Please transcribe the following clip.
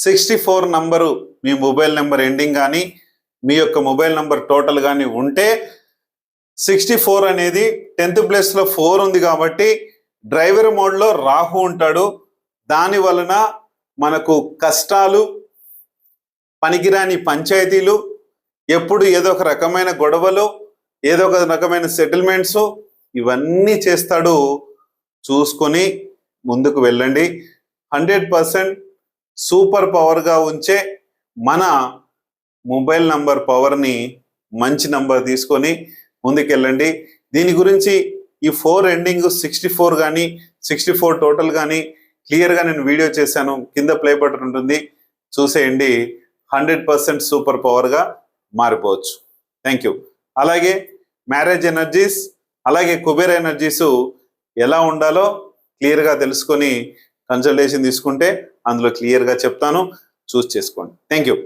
64 number మీ mobile number ending కానీ మీ యొక్క mobile number total కానీ ఉంటే 64 అనేది 10th ప్లేస్లో 4 ఉంది కాబట్టి డ్రైవర్ మోడ్లో రాహు ఉంటాడు. దాని వలన మనకు కష్టాలు, పనికిరాని పంచాయతీలు, ఎప్పుడు ఏదో ఒక రకమైన గొడవలు, ఏదో ఒక రకమైన సెటిల్మెంట్స్ ఇవన్నీ చేస్తాడు. చూసుకొని ముందుకు వెళ్ళండి. 100% సూపర్ పవర్గా ఉంచే మన మొబైల్ నంబర్ పవర్ని మంచి నంబర్ తీసుకొని ముందుకెళ్ళండి. దీని గురించి ఈ 4 ఎండింగ్ 64 కానీ 64 టోటల్ కానీ క్లియర్గా నేను వీడియో చేశాను. కింద ప్లే బటన్ ఉంటుంది, చూసేయండి. 100% సూపర్ పవర్గా మారిపోవచ్చు. Thank you. అలాగే మ్యారేజ్ ఎనర్జీస్ అలాగే కుబేర ఎనర్జీస్ ఎలా ఉండాలో క్లియర్గా తెలుసుకొని కన్సల్టేషన్ తీసుకుంటే అందులో క్లియర్గా చెప్తాను. చూస్ చేసుకోండి. Thank you.